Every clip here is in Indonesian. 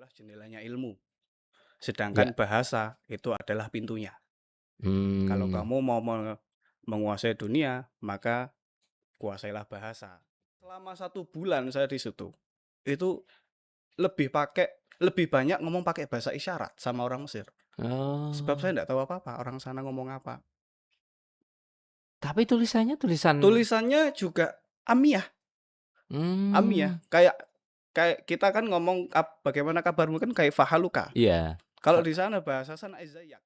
adalah jendelanya ilmu, Ya. sedangkan bahasa itu adalah pintunya. Kalau Hmm. kamu mau menguasai dunia, maka kuasailah bahasa. Selama 1 bulan saya di situ, itu lebih banyak ngomong pakai bahasa isyarat sama orang Mesir. Sebab saya Oh. enggak tahu apa-apa orang sana ngomong apa. Tapi tulisannya tulisan Tulisannya juga amiyah. Amiyah. Hmm. Kayak kita kan ngomong bagaimana kabarmu kan kayak fahaluka. Iya. Kalau di sana bahasa sana izzayak.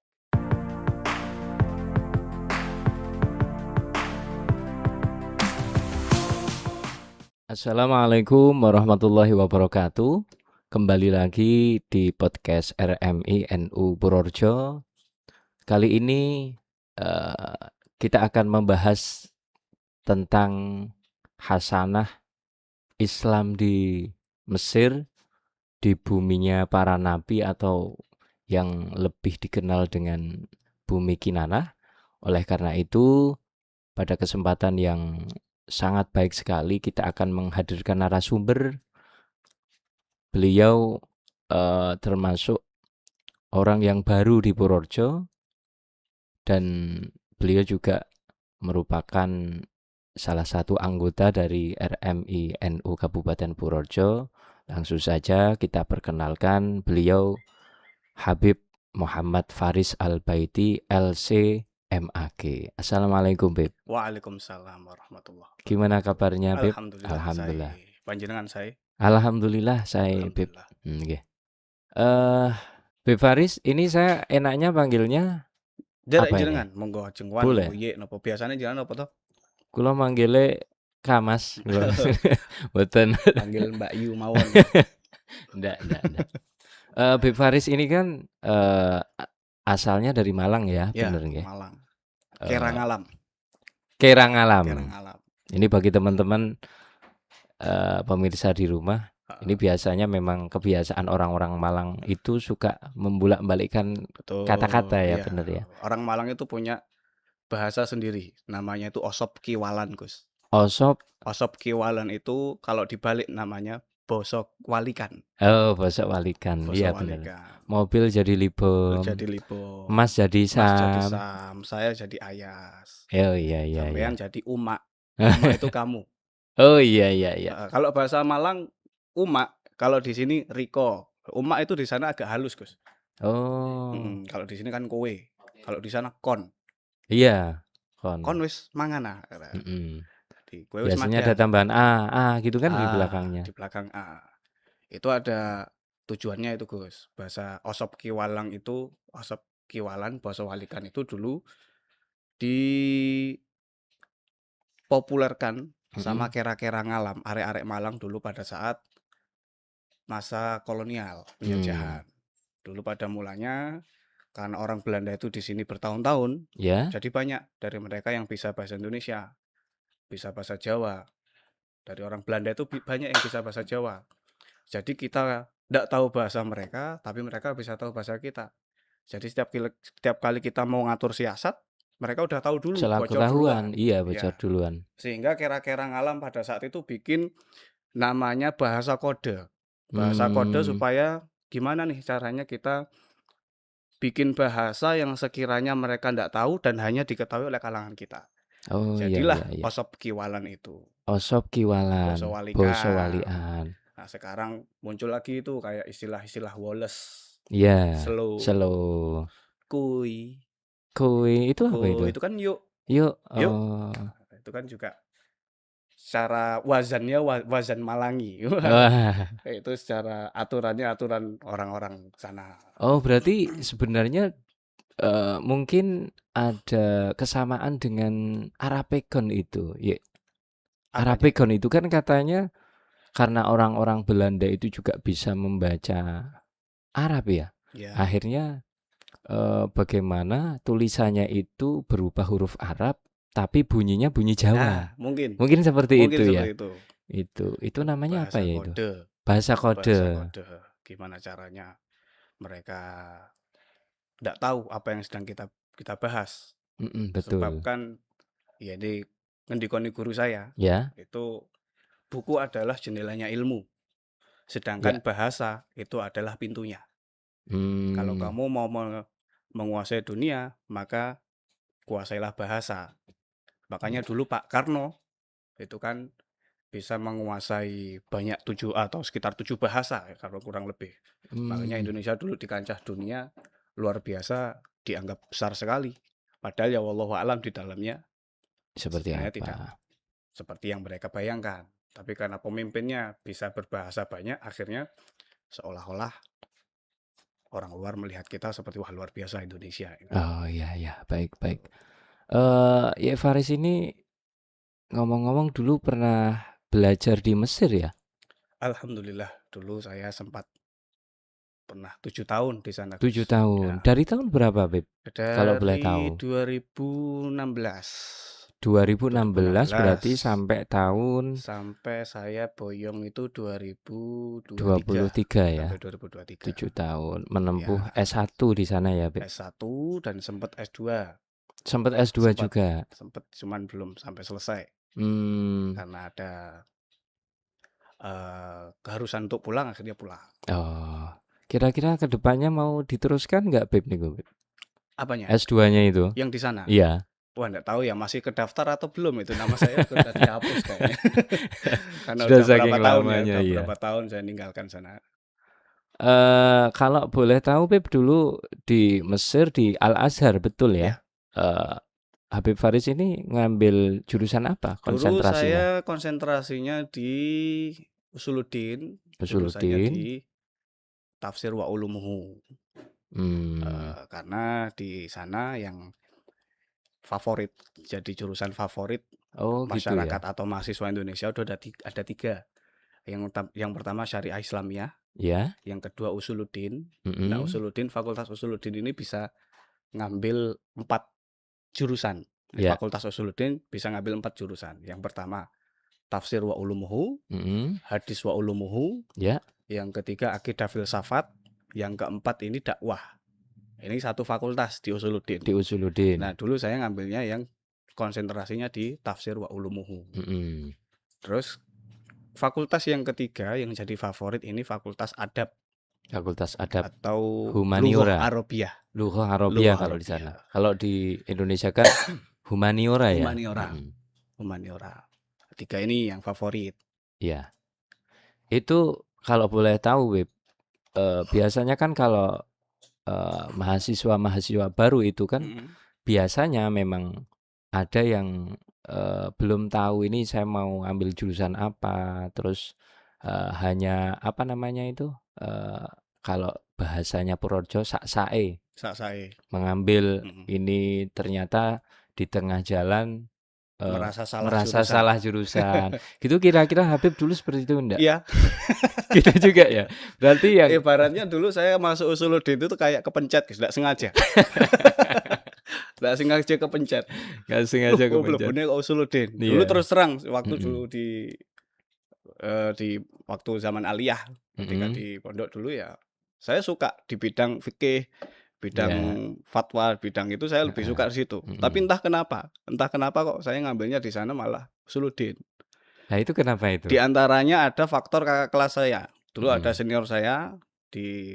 Assalamualaikum warahmatullahi wabarakatuh. Kembali lagi di podcast RMI NU Purworejo. Kali ini kita akan membahas tentang hasanah Islam di Mesir, di buminya para nabi atau yang lebih dikenal dengan bumi Kinanah. Oleh karena itu, pada kesempatan yang sangat baik sekali kita akan menghadirkan narasumber. Beliau termasuk orang yang baru di Purworejo dan beliau juga merupakan salah satu anggota dari RMI NU Kabupaten Purworejo. Langsung saja kita perkenalkan beliau Habib Muhammad Faris Al-Baiti LC MAG. Assalamualaikum, Bib. Waalaikumsalam warahmatullahi wabarakatuh. Gimana kabarnya, Bib? Alhamdulillah. Alhamdulillah. Panjenengan saya. Alhamdulillah saya, Bib. Alhamdulillah. Nggih. Bib Faris, ini saya enaknya panggilnya Jarak apa ini? jenengan, monggo jengwan, Boleh. monggo ye napa biasane jenengan apa to? Kula manggile Kamas. Mboten. Panggil Mbak Yu mawon. Ndak. Bib Faris ini kan asalnya dari Malang ya, Ya, bener nggih? Malang. Kerangalam. Kerangalam. Kerangalam. Ini bagi teman-teman pemirsa di rumah, ini biasanya memang kebiasaan orang-orang Malang itu suka membulak-balikkan Betul. kata-kata ya, Iya. bener ya. Orang Malang itu punya bahasa sendiri, namanya itu osop kiwalan, Gus. Osop kiwalan itu kalau dibalik namanya bosok walikan. Oh, bosok walikan. Bosok Iya bener. walikan. Mobil jadi libom. Jadi libom. Mas jadi sam. Saya jadi ayas. Oh iya. Sampean jadi umak. Umak itu kamu. Oh iya. Kalau bahasa Malang umak, kalau di sini Riko. Umak itu di sana agak halus, Gus. Oh. Kalau di sini kan kowe. Kalau di sana kon. Iya, Kon wis mangana. Biasanya ada tambahan A gitu kan di belakangnya. Di belakang A. Itu ada tujuannya itu, Gus. Bahasa osop kiwalang itu, osop kiwalan, basa walikan itu dulu dipopulerkan sama kera-kera ngalam, arek-arek Malang dulu pada saat masa kolonial, penjajahan. Dulu pada mulanya karena orang Belanda itu di sini bertahun-tahun, Ya. jadi banyak dari mereka yang bisa bahasa Indonesia, bisa bahasa Jawa. Dari orang Belanda itu banyak yang bisa bahasa Jawa. Jadi kita tidak tahu bahasa mereka, tapi mereka bisa tahu bahasa kita. Jadi setiap kali kita mau ngatur siasat, mereka udah tahu dulu, bocor duluan. Iya, bocor duluan. Sehingga kera-kera ngalam pada saat itu bikin namanya bahasa kode. Bahasa kode supaya gimana nih caranya kita bikin bahasa yang sekiranya mereka tidak tahu dan hanya diketahui oleh kalangan kita. Oh Jadilah iya. osop kiwalan itu. Osop kiwalan. Boso walian. Nah, sekarang muncul lagi itu kayak istilah-istilah Wallace. Iya. Slow. Kui. Itu apa itu? Itu kan yuk. Oh. Itu kan juga secara wazannya wazan Malangi. Itu secara aturannya aturan orang-orang sana. Oh, berarti sebenarnya mungkin ada kesamaan dengan Arapegon itu. Ya. Arapegon itu kan katanya karena orang-orang Belanda itu juga bisa membaca Arab ya. Akhirnya bagaimana tulisannya itu berupa huruf Arab tapi bunyinya bunyi Jawa. Mungkin seperti itu ya. Itu namanya bahasa apa ya kode. itu? Bahasa kode. Gimana caranya mereka tidak tahu apa yang sedang kita bahas. Betul. Sebab kan ya di ngendikoni guru saya. Ya. Itu buku adalah jendelanya ilmu. Sedangkan Ya. bahasa itu adalah pintunya. Kalau Hmm. kamu mau menguasai dunia, maka kuasailah bahasa. Makanya dulu Pak Karno itu kan bisa menguasai banyak atau sekitar 7 bahasa ya, kalau kurang lebih. Makanya Hmm. Indonesia dulu di kancah dunia luar biasa dianggap besar sekali. Padahal ya wallahu alam di dalamnya Seperti sebenarnya tidak apa? seperti yang mereka bayangkan. Tapi karena pemimpinnya bisa berbahasa banyak, akhirnya seolah-olah orang luar melihat kita seperti wah luar biasa Indonesia. Oh iya ya, baik baik. Ya Faris ini ngomong-ngomong dulu pernah belajar di Mesir ya? Alhamdulillah dulu saya sempat pernah 7 tahun di sana 7 Gus. tahun. Ya, Dari tahun berapa, Beb? Kalau boleh dari tahu. 2016. 2016 berarti 2016 sampai tahun sampai saya boyong itu 2023 23 ya. sampai 2023. 7 tahun menempuh Ya, S1 di sana ya, Beb. S1 dan sempat S2. Sempat S2 Sempat juga. sempat cuman belum sampai selesai Hmm. karena ada keharusan untuk pulang, akhirnya pulang. Oh. Kira-kira ke depannya mau diteruskan nggak, Beb nih, Beb? Apanya? S2-nya itu? Yang di sana? Iya. Wah, nggak tahu ya masih kedaftar atau belum itu. Nama saya udah dihapus kayaknya. Karena Sudah udah berapa saking tahun ya, lamanya, udah iya. berapa tahun saya ninggalkan sana. Kalau boleh tahu, Beb, dulu di Mesir di Al-Azhar, betul ya? Ya, Habib Faris ini ngambil jurusan apa dulu konsentrasinya? saya konsentrasinya di Usuluddin, jurusannya Usuluddin. di Tafsir wa Ulumuhu. Hmm. Karena di sana yang favorit, jadi jurusan favorit Oh gitu masyarakat ya. atau mahasiswa Indonesia udah ada 3. Yang pertama Syariah Islamiyah, Ya. yang kedua Usuluddin. Nah, Mm-mm. Fakultas Usuluddin ini bisa ngambil 4 jurusan. Di Ya. Fakultas Usuluddin bisa ngambil 4 jurusan. Yang pertama Tafsir wa Ulumuhu, Mm-mm. Hadis wa Ulumuhu, Ya. yang ketiga Akidah Filsafat, yang keempat ini dakwah. Ini satu fakultas di Usuluddin. Di Usuluddin. Nah, dulu saya ngambilnya yang konsentrasinya di Tafsir wa Ulumuhu. Mm-mm. Terus fakultas yang ketiga yang jadi favorit ini Fakultas Adab Fakultas Adab atau Lughah Humaniora. Arabiyah. Lughah Arabiyah Lughah kalau di Arabiyah. sana. Kalau di Indonesia kan Humaniora ya. Humaniora. Mm-mm. Humaniora. 3 ini yang favorit. Ya. Itu kalau boleh tahu, Wib, biasanya kan kalau mahasiswa-mahasiswa baru itu kan biasanya memang ada yang belum tahu ini saya mau ambil jurusan apa, terus hanya apa namanya itu, kalau bahasanya Purworejo sak-sae, Sae mengambil ini ternyata di tengah jalan merasa salah merasa jurusan. salah jurusan. Gitu kira-kira Habib dulu seperti itu enggak? Iya. Gitu juga ya. Berarti yang Ibaratnya dulu saya masuk Usuluddin itu kayak kepencet, enggak sengaja. Enggak sengaja kepencet. nggak sengaja Loh, kepencet. bener kok Usuluddin. Dulu Iya. terus terang waktu Mm-mm. dulu di waktu zaman aliyah ketika Mm-mm. di pondok dulu ya saya suka di bidang fikih, bidang Ya. fatwa, bidang itu saya lebih suka di situ. Tapi Mm-mm. entah kenapa kok saya ngambilnya di sana malah Usuluddin. Nah itu kenapa itu? Di antaranya ada faktor kakak kelas saya. Dulu ada Mm-mm. senior saya di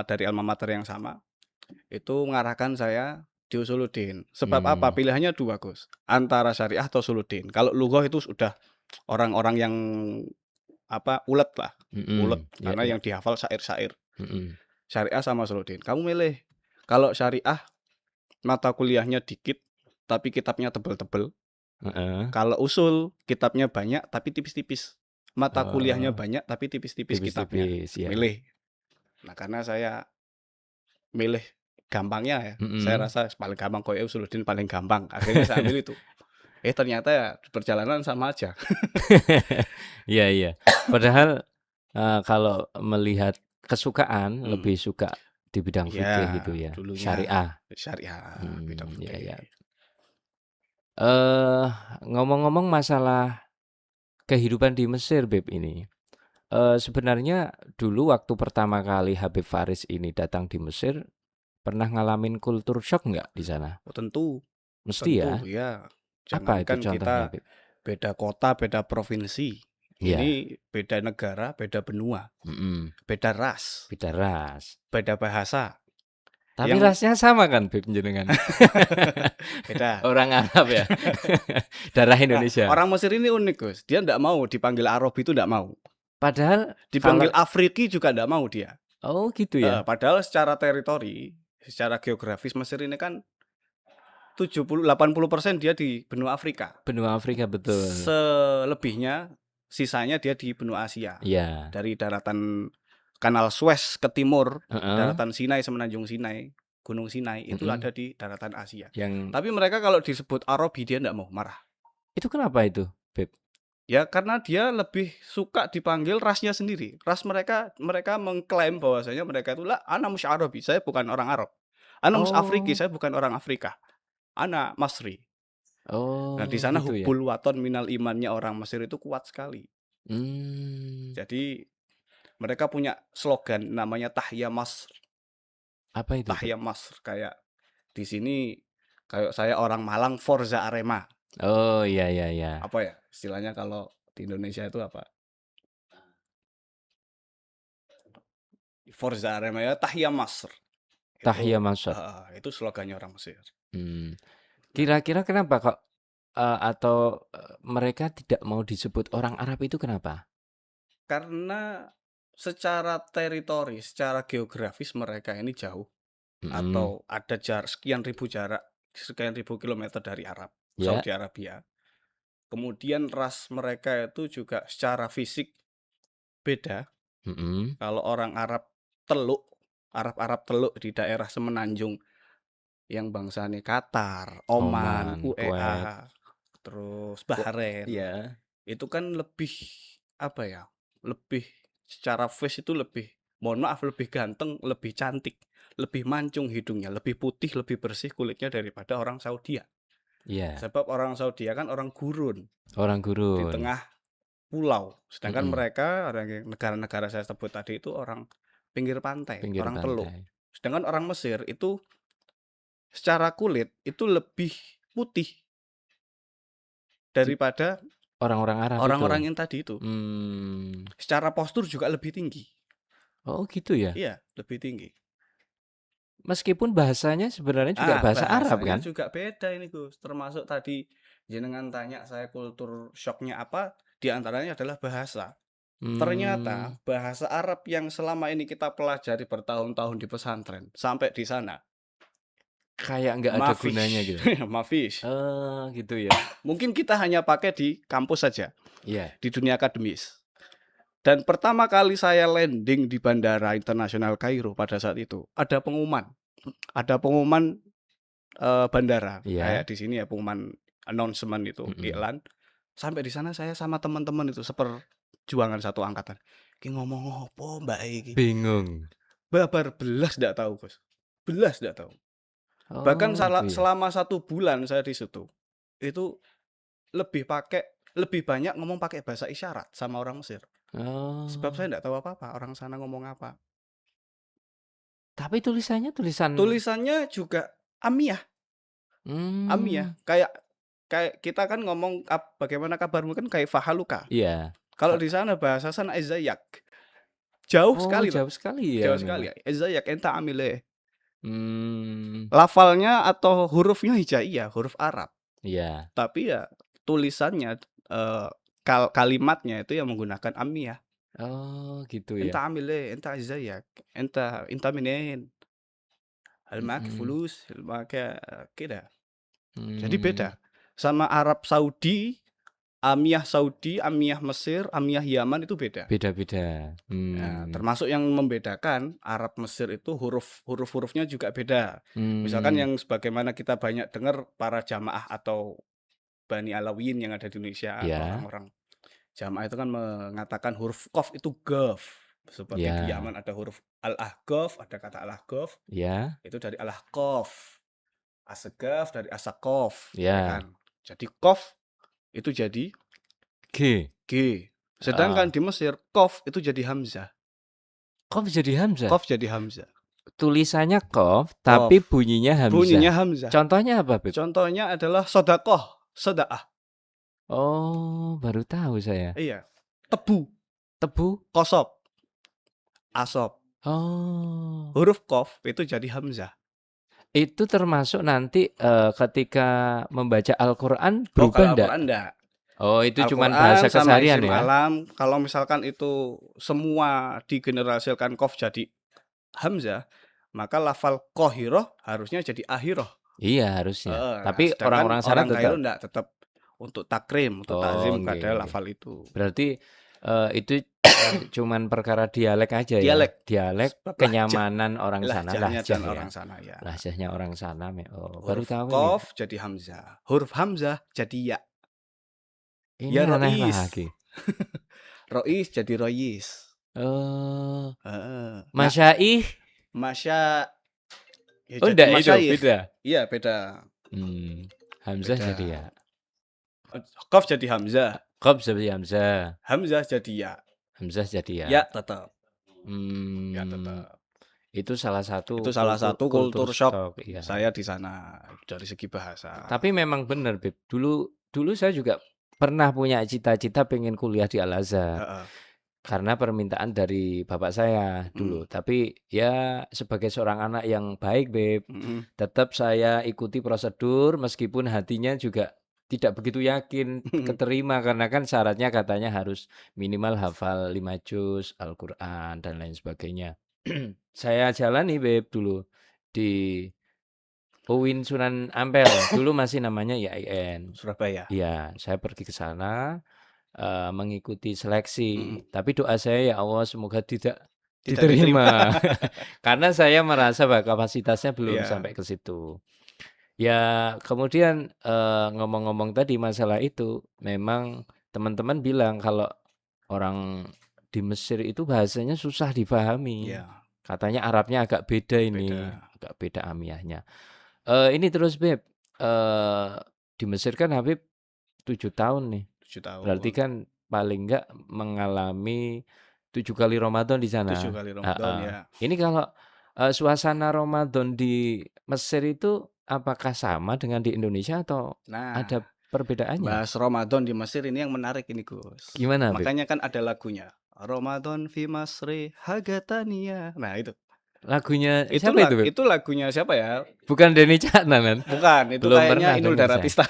dari alma mater yang sama. Itu mengarahkan saya di Usuluddin. Sebab apa? Pilihannya 2, Gus. Antara syariah atau Usuluddin. Kalau lughah itu sudah orang-orang yang ulet lah. Ulet Mm-mm. Ya, karena ya. yang dihafal syair-syair. Mm-mm. Syariah sama Usuluddin. Kamu milih. Kalau syariah mata kuliahnya dikit tapi kitabnya tebel-tebel. Uh-uh. Kalau usul kitabnya banyak tapi tipis-tipis. Mata kuliahnya Oh, banyak tapi tipis-tipis kitabnya. tipis-tipis ya. Milih. Nah, karena saya milih gampangnya ya. Saya Mm-mm. rasa paling gampang kok Usuluddin paling gampang. Akhirnya saya ambil itu. Ternyata ya perjalanan sama aja. Iya, iya. Padahal kalau melihat kesukaan lebih suka di bidang fikih Ya, gitu ya. dulunya Syariah. syariah, bidang Ya, fikih. ya. Ngomong-ngomong masalah kehidupan di Mesir, Beb ini. Sebenarnya dulu waktu pertama kali Habib Faris ini datang di Mesir, pernah ngalamin kultur shock nggak di sana? Oh, tentu Mesti ya. ya. Apa itu Jangankan contohnya, kita Beb? beda kota, beda provinsi. Iya. Ini beda negara, beda benua, beda ras, Beda ras. beda bahasa. Tapi Yang rasnya sama kan Beb jenengan? beda. Orang Arab ya? Darah Nah, Indonesia. orang Mesir ini unik, Gus. Dia ndak mau dipanggil Arab, itu ndak mau. Padahal Dipanggil kalau Afriki juga ndak mau dia. oh gitu ya? Padahal secara teritori, secara geografis Mesir ini kan 70-80% dia di benua Afrika. Benua Afrika betul. Selebihnya, sisanya dia di benua Asia. Iya. Dari daratan Kanal Suez ke timur, Heeh. daratan Sinai, Semenanjung Sinai, Gunung Sinai, itu Mm-mm. ada di daratan Asia. Yang Tapi mereka kalau disebut Arabi dia ndak mau, marah. itu kenapa itu, Beb? Ya karena dia lebih suka dipanggil rasnya sendiri. Ras mereka mengklaim bahwasanya mereka itu lah ana mus Arabi, saya bukan orang Arab. Ana mus Afriki, Oh, saya bukan orang Afrika. Ana Masri. Nah, di oh sana gitu ya. hubbul waton minal imannya orang Mesir itu kuat sekali. Jadi mereka punya slogan namanya Tahya Masr. Apa itu, Beb? Tahya Masr, kayak di sini kayak saya orang Malang, Forza Arema. Oh iya iya iya. Apa ya istilahnya kalau di Indonesia itu apa? Forza Arema ya, Tahya Masr. Tahya Masr. Itu slogannya orang Mesir. Kira-kira kenapa kok atau mereka tidak mau disebut orang Arab itu kenapa? Karena secara teritori, secara geografis mereka ini jauh atau ada sekian ribu kilometer dari Arab, Ya. Saudi Arabia. Kemudian ras mereka itu juga secara fisik beda. Kalau orang Arab Teluk, Arab Teluk di daerah Semenanjung yang bangsanya Qatar, Oman, Kuwait. UEA, terus Bahrain. Iya. Itu kan lebih apa ya? Lebih secara face itu lebih, mohon maaf, lebih ganteng, lebih cantik, lebih mancung hidungnya, lebih putih, lebih bersih kulitnya daripada orang Saudi. Iya. Sebab orang Saudi kan orang gurun. Orang Di gurun. tengah pulau. Sedangkan mereka orang negara-negara saya sebut tadi itu orang pinggir pantai, orang teluk. Sedangkan orang Mesir itu secara kulit itu lebih putih daripada orang-orang Arab orang-orang itu. yang tadi itu. Secara postur juga lebih tinggi. Oh gitu ya? Iya, lebih tinggi. Meskipun bahasanya sebenarnya juga bahasa Arab kan? Bahasanya juga beda ini Gus. Termasuk tadi jenengan tanya saya kultur shocknya apa, diantaranya adalah bahasa. Ternyata bahasa Arab yang selama ini kita pelajari bertahun-tahun di pesantren, sampai di sana kayak nggak ada gunanya gitu. Mafish. Gitu ya. Mungkin kita hanya pakai di kampus saja. Iya. Di dunia akademis. Dan pertama kali saya landing di Bandara Internasional Kairo pada saat itu, ada pengumuman. Ada pengumuman bandara. Kayak di sini ya, pengumuman announcement itu, iklan. Sampai di sana saya sama teman-teman itu seperjuangan satu angkatan. Ki ngomong apa mbak iki? Bingung. Babar belas ndak tahu, Gus. Belas ndak tahu. Bahkan selama 1 bulan saya di situ, itu lebih banyak ngomong pakai bahasa isyarat sama orang Mesir. Sebab saya ndak tahu apa-apa orang sana ngomong apa. Tapi tulisannya juga amiyah. Amiyah. Kayak kita kan ngomong bagaimana kabarmu kan kayak fahaluka. Iya. Kalau di sana bahasa sana ezayak. Jauh sekali. Jauh sekali ya. Jauh sekali. Ezayak enta amile. Lafalnya atau hurufnya hijaiyah, huruf Arab. Iya. Tapi ya tulisannya kalimatnya itu yang menggunakan amiyah. Oh gitu ya. Enta amile, enta ezayak, enta minen. Hal mak fulus, hal mak keda. Jadi beda. Sama Arab Saudi, amiyah Mesir, amiyah Yaman itu beda. Beda-beda. Nah, termasuk yang membedakan Arab Mesir itu huruf-hurufnya juga beda. Misalkan yang sebagaimana kita banyak dengar para jamaah atau Bani Alawiyin yang ada di Indonesia, orang-orang jamaah itu kan mengatakan huruf Qaf itu Gaf. Seperti di Yaman ada huruf Al-Ahqaf, ada kata Al-Ahqaf. Itu dari Al-Ahqaf. Asegaf dari Asaqaf, ya kan? Jadi Qaf itu jadi G. Sedangkan di Mesir Qaf itu jadi Hamzah. Qaf jadi Hamzah? Qaf jadi Hamzah. Tulisannya Qaf, tapi bunyinya Hamzah. Bunyinya Hamzah. Contohnya apa, Beb? Contohnya adalah sodaqah, seda'ah. Oh, baru tahu saya. Iya. tebu, Tebu? kosop, asop. Oh. Huruf qaf itu jadi hamzah. Itu termasuk nanti, ketika membaca Al-Qur'an Oh, berubah kalau ndak? Al-Qur'an enggak. Oh, itu cuman Al-Qur'an bahasa sama keseharian isim ya? alam, kalau misalkan itu semua digenerasikan qaf jadi hamzah, maka lafal qahiroh harusnya jadi ahiroh. Iya, harusnya. Nah, Tapi sedangkan orang-orang sana orang Kairo tetap. enggak, tetap untuk takrim, untuk Oh, takzim nggih pada nggih. lafal itu. Berarti, itu, cuman perkara dialek aja ya? Dialek, Dialek, sebab kenyamanan orang sana, lahjahnya lahjah dan ya? orang sana ya. Lahjahnya orang sana oh, baru Huruf tahu ini. qaf jadi hamzah, huruf hamzah jadi ya. Ini Ya aneh rois. lagi. Rois jadi royis. Oh. Heeh. Nah, Masyaih? masya ya Oh, jadi ndak itu, masyayikh. beda? Iya, beda. Hamzah Beda. jadi ya? Qaf jadi hamzah, Qaf jadi hamzah. hamzah jadi ya. Hamzah jadi ya? Ya tetap. Ya Hmm, tetap. itu salah Itu satu salah satu kultur shock shock, iya. saya di sana dari segi bahasa. Tapi memang benar, Beb. Dulu saya juga pernah punya cita-cita pengen kuliah di Al-Azhar. Heeh. Karena permintaan dari bapak saya dulu. Tapi ya sebagai seorang anak yang baik, Beb, tetap saya ikuti prosedur meskipun hatinya juga tidak begitu yakin keterima karena kan syaratnya katanya harus minimal hafal 5 juz Al-Qur'an dan lain sebagainya. Saya jalani, Beb, dulu di UIN Sunan Ampel. Dulu masih namanya IAIN. Surabaya. Iya, saya pergi ke sana mengikuti seleksi. Tapi doa saya, ya Allah, semoga tidak diterima. Karena saya merasa bahwa kapasitasnya belum Iya. sampai ke situ. Ya, kemudian ngomong-ngomong tadi masalah itu, memang teman-teman bilang kalau orang di Mesir itu bahasanya susah dipahami. Iya. Katanya Arabnya agak beda ini, Beda. agak beda amiyahnya. Ini terus, Beb, di Mesir kan Habib 7 tahun nih. 7 tahun. Berarti kan paling enggak mengalami 7 kali Ramadan di 7 sana. kali Ramadan ya. Ini kalau, suasana Ramadan di Mesir itu apakah sama dengan di Indonesia atau Nah, ada perbedaannya? bahas Ramadan di Mesir ini yang menarik ini, Gus. Gimana, Beb? Makanya kan ada lagunya. Ramadan fi Masri Hagatania. Nah, itu. Lagunya siapa itu, Beb? Itu lagunya siapa ya? Bukan Denny Caknan kan? Bukan, itu Belum kayaknya pernah Inul dengar saya. Daratista.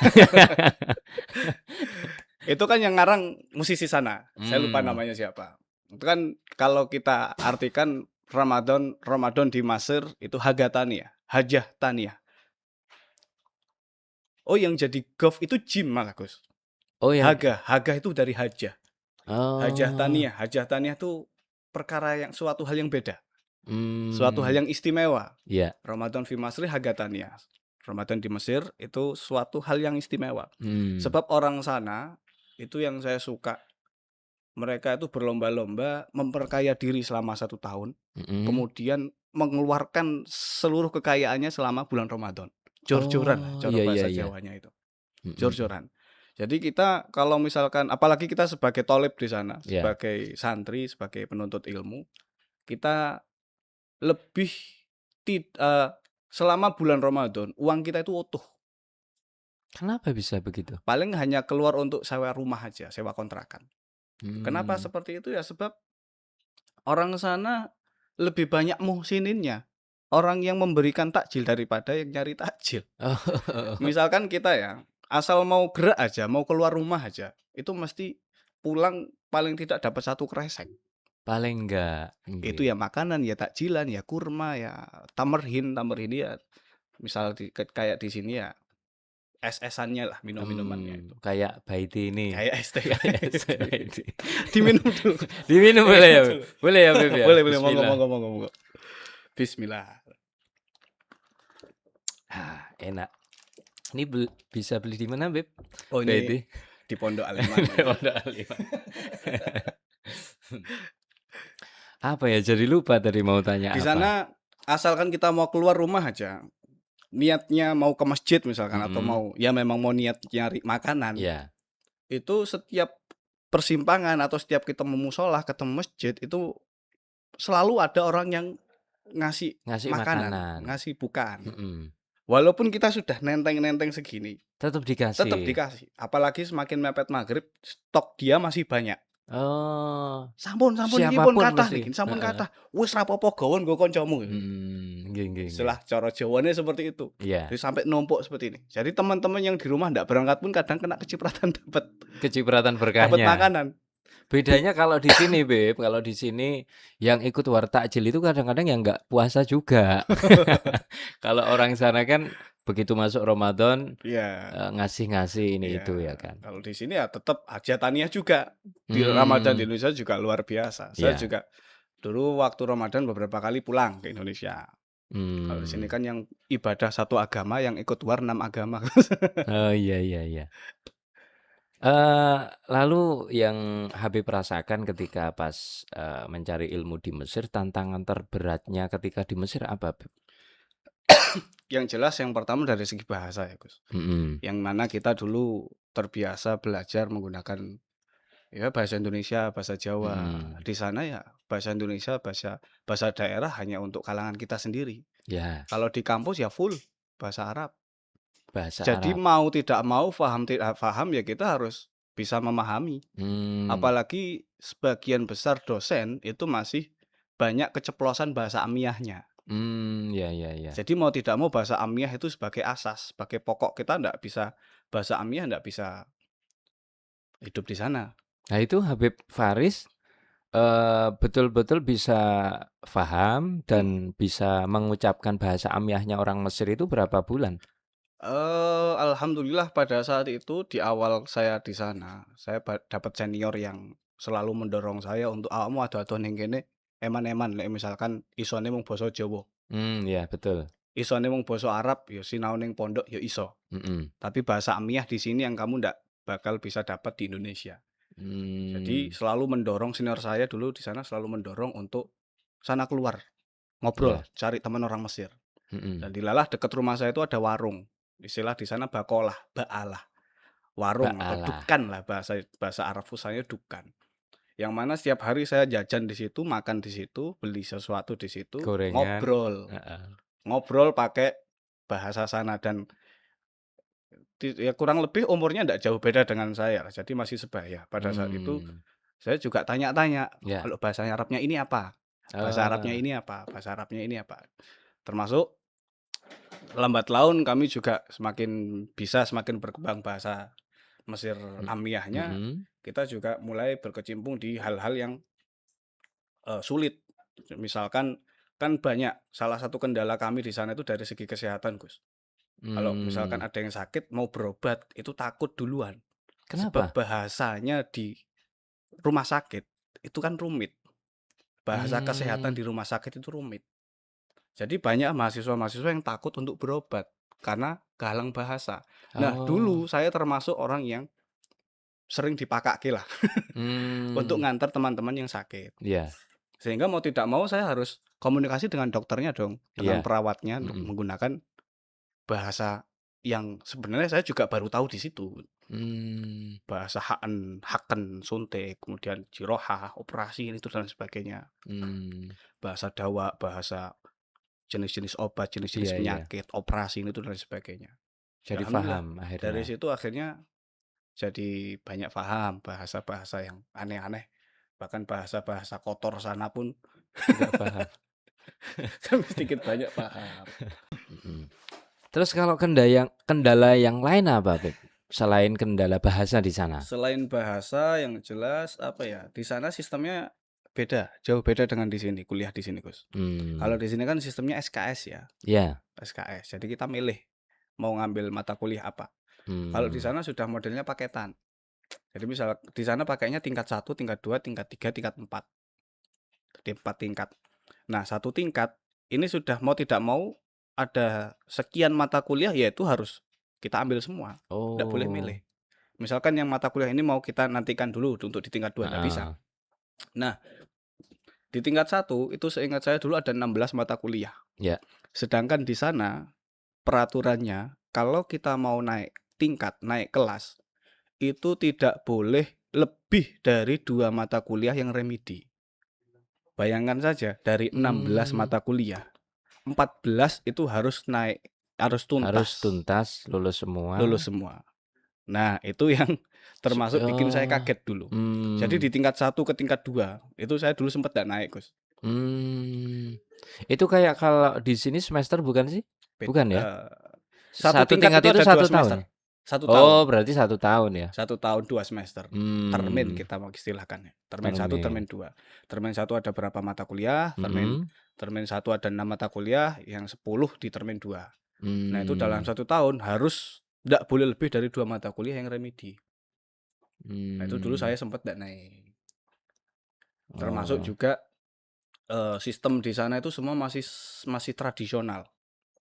Itu kan yang ngarang musisi sana. Saya lupa namanya siapa. Itu kan kalau kita artikan Ramadan di Mesir itu Hagatania, Hajah Tania. Oh, yang jadi Gof itu Jim malah, Gus. Oh, yang Haga itu dari hajah. Hajah Oh. Taniah itu perkara yang suatu hal yang beda. Suatu hal Hmm. yang istimewa. Iya. Ramadan fi Masri Hagatania. Ramadan di Mesir itu suatu hal yang istimewa. Sebab orang sana itu yang saya suka. Mereka itu berlomba-lomba memperkaya diri selama 1 tahun. Kemudian mengeluarkan seluruh kekayaannya selama bulan Ramadan. Jor-joran lah Oh, cara iya iya bahasa iya. Jawanya itu. Jor-joran. Jadi kita kalau misalkan apalagi kita sebagai thalib di sana, Iya. sebagai santri, sebagai penuntut ilmu, kita lebih selama bulan Ramadan uang kita itu utuh. Kenapa bisa begitu? Paling hanya keluar untuk sewa rumah aja, sewa kontrakan. Kenapa seperti itu ya? Sebab orang sana lebih banyak muhsininnya. Orang yang memberikan takjil daripada yang nyari takjil. Misalkan kita ya, asal mau gerak aja, mau keluar rumah aja, itu mesti pulang paling tidak dapat 1 kresek. Paling enggak. Itu ya makanan, ya takjilan, ya kurma, ya tamerhin ya. Misal kayak di sini ya es-esannya lah, minum-minumannya itu. Kayak Baiti ini. Kayak es teh. Baiti. Diminum dulu. Diminum boleh ya? Boleh ya, Beb ya? Boleh, Bismillah. monggo. Bismillah. Enak. Ini bisa beli di mana, Beb? Oh, ini Baiti. di Pondok Aliman. Pondok Aliman. Apa ya? Jadi lupa tadi mau tanya Di apa. sana asalkan kita mau keluar rumah aja, niatnya mau ke masjid misalkan atau mau ya memang mau niat nyari makanan. Iya. Itu setiap persimpangan atau setiap kita mau musholah ketemu masjid itu selalu ada orang yang ngasih makanan, ngasih bukaan. Walaupun kita sudah nenteng-nenteng segini, tetap dikasih. Apalagi semakin mepet maghrib, stok dia masih banyak. Oh, Sampun sampun iki pun siapapun kathah mesti? niki, sampun Heeh. kathah. Wis ra apa-apa gawa nggo kancamu. Nggih nggih nggih. Istilah cara Jawane seperti itu. Iya, Jadi sampai numpuk seperti ini. Jadi teman-teman yang di rumah ndak berangkat pun kadang kena kecipratan kecipratan dapat berkahnya. makanan. Bedanya kalau di sini, Beb, kalau di sini yang ikut wartakjil itu kadang-kadang yang nggak puasa juga. Kalau orang sana kan begitu masuk Ramadan, Iya, ngasih-ngasih ini iya. itu ya kan. Kalau di sini ya tetap hajataniah juga. Di Ramadan di Mmm, Indonesia juga luar biasa. Saya iya, juga dulu waktu Ramadan beberapa kali pulang ke Indonesia. Kalau di sini mmm. kan yang ibadah satu agama, yang ikut war 6 agama. Oh, iya iya iya. Lalu yang Habib rasakan ketika pas, mencari ilmu di Mesir, tantangan terberatnya ketika di Mesir apa, Beb? Yang jelas yang pertama dari segi bahasa ya, Gus. Mhm, Yang mana kita dulu terbiasa belajar menggunakan ya bahasa Indonesia, bahasa Jawa. mhm, Di sana ya bahasa Indonesia, bahasa bahasa daerah hanya untuk kalangan kita sendiri. ya, Kalau di kampus ya full bahasa Arab. bahasa Jadi Arab. mau tidak mau, paham tidak paham ya kita harus bisa memahami. Mmm, Apalagi sebagian besar dosen itu masih banyak keceplosan bahasa amiyahnya. ya ya ya. Jadi mau tidak mau bahasa amiyah itu sebagai asas, sebagai pokok kita ndak bisa bahasa amiyah ndak bisa hidup di sana. Nah itu Habib Faris, betul-betul bisa paham Mhm. dan bisa mengucapkan bahasa amyahnya orang Mesir itu berapa bulan? Alhamdulillah pada saat itu di awal saya di sana, saya dapat senior yang selalu mendorong saya untuk, "Awakmu ado-ado ning kene, eman-eman lek misalkan isone mung basa Jawa, Ya betul, isone mung basa Arab ya sinau ning pondok ya iso. mhm, Tapi bahasa amiyah di sini yang kamu ndak bakal bisa dapat di Indonesia." Jadi mmm, selalu mendorong senior saya dulu di sana selalu mendorong untuk sana keluar, ngobrol, iya, cari teman orang Mesir. mhm, Dan dilalah dekat rumah saya itu ada warung. Istilah di sana bakolah, baalah, warung atau Ba'alah, dukan lah bahasa bahasa Arab fusanya dukan. Yang mana setiap hari saya jajan di situ, makan di situ, beli sesuatu di situ, gorengan, ngobrol. heeh, Ngobrol pakai bahasa sana dan ya kurang lebih umurnya ndak jauh beda dengan saya, jadi masih sebaya. Pada saat itu mmm, saya juga tanya-tanya, ya, "Kalau bahasa Arabnya ini apa? Bahasa Arabnya oh, ini apa? Bahasa Arabnya ini apa?" Termasuk lambat laun kami juga semakin berkembang bahasa Mesir amiyahnya, mhm, kita juga mulai berkecimpung di hal-hal yang, sulit. Misalkan kan banyak, salah satu kendala kami di sana itu dari segi kesehatan, Gus. Kalau misalkan mmm, ada yang sakit mau berobat, itu takut duluan. Sebab kenapa? bahasanya di rumah sakit itu kan rumit. Bahasa kesehatan Mmm, di rumah sakit itu rumit. Jadi banyak mahasiswa-mahasiswa yang takut untuk berobat karena kehalang bahasa. Nah, oh, dulu saya termasuk orang yang sering dipakake lah untuk mmm, ngantar teman-teman yang sakit. iya Sehingga mau tidak mau saya harus komunikasi dengan dokternya dong, dengan iya, perawatnya untuk mhm, menggunakan bahasa yang sebenarnya saya juga baru tahu di situ. mmm, Bahasa haken, suntik, kemudian jirohah, operasi, itu dan sebagainya. mmm, Bahasa dawa, bahasa jenis-jenis obat, jenis-jenis iya iya, penyakit, operasi, itu dan sebagainya. jadi Ya alhamdulillah, paham dari akhirnya, situ akhirnya jadi banyak paham bahasa-bahasa yang aneh-aneh, bahkan bahasa-bahasa kotor sana pun juga paham, kami sedikit banyak paham. mhm. Terus kalau kendala yang lain apa, Beb? Selain kendala bahasa di sana? Selain bahasa yang jelas, apa ya, di sana sistemnya beda, jauh beda dengan di sini, kuliah di sini, Gus. Kalau Mmm, di sini kan sistemnya SKS ya, iya, SKS. Jadi kita milih mau ngambil mata kuliah apa. Kalau di mmm, sana sudah modelnya paketan. Jadi misal di sana pakainya tingkat satu, tingkat 2, tingkat 3, tingkat 4. Jadi 4 tingkat. Nah, satu tingkat ini sudah mau tidak mau ada sekian mata kuliah, yaitu harus kita ambil semua. Nggak boleh milih. oh, Misalkan yang mata kuliah ini mau kita nantikan dulu untuk di tingkat 2 nggak bisa. heeh, Nah, di tingkat satu itu seingat saya dulu ada 16 mata kuliah. iya, Sedangkan di sana peraturannya kalau kita mau naik tingkat, naik kelas, itu tidak boleh lebih dari 2 mata kuliah yang remedi. Bayangkan saja dari 16 mmm, mata kuliah, 14 itu harus naik, harus harus tuntas, tuntas, lulus semua, lulus semua. Nah, itu yang termasuk bikin saya Oh, kaget dulu. Jadi di mmm, tingkat 1 ke tingkat 2 itu saya dulu sempat nggak naik, Gus. mmm. Itu kayak kalau di sini semester bukan sih? Bet Bukan ya? eee, 1 Satu tingkat tingkat itu itu ada 2 satu semester, tahun ya? 1 tahun. Oh, berarti 1 tahun ya? 1 tahun 2 semester. Termin Mmm, kita mau istilahkannya. Termin 1, termin termin. 2. Termin 1 ada berapa mata kuliah, termin Mhm, termin 1 ada 6 mata kuliah, yang 10 di termin 2. Nah, itu dalam mmm, 1 tahun harus nggak boleh lebih dari 2 mata kuliah yang remedi. Nah, itu dulu mmm, saya sempat nggak naik. Termasuk oh, juga, sistem di sana itu semua masih tradisional,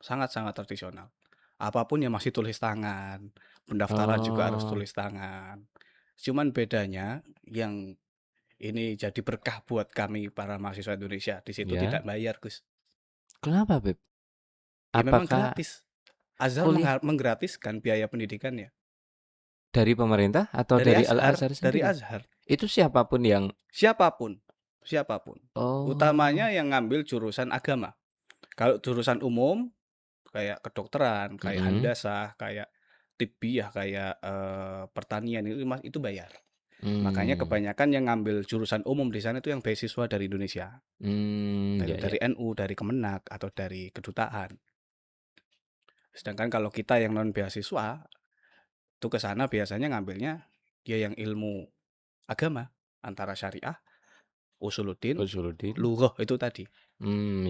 sangat-sangat tradisional. Apapun ya masih tulis tangan, pendaftaran juga harus oh, tulis tangan. Cuman bedanya yang ini jadi berkah buat kami para mahasiswa Indonesia, di situ tidak ya? bayar, Gus. Kenapa, Beb? Ya memang Apakah gratis. Azhar kuliah menggratiskan biaya pendidikannya. dari pemerintah atau Dari dari Azhar, Al-Azhar dari sendiri? Azhar. Itu siapapun yang Siapapun, siapapun. oh, Utamanya yang ngambil jurusan agama. Kalau jurusan umum kayak kedokteran, kayak mhm, handasah, kayak tibbiyah, kayak, pertanian itu bayar. Makanya mmm, kebanyakan yang ngambil jurusan umum di sana itu yang beasiswa dari Indonesia, ya ya, dari NU, dari Kemenak, atau dari kedutaan. Sedangkan kalau kita yang non beasiswa, itu ke sana biasanya ngambilnya ya yang ilmu agama, antara syariah, usuluddin, Usuluddin, lughah itu tadi.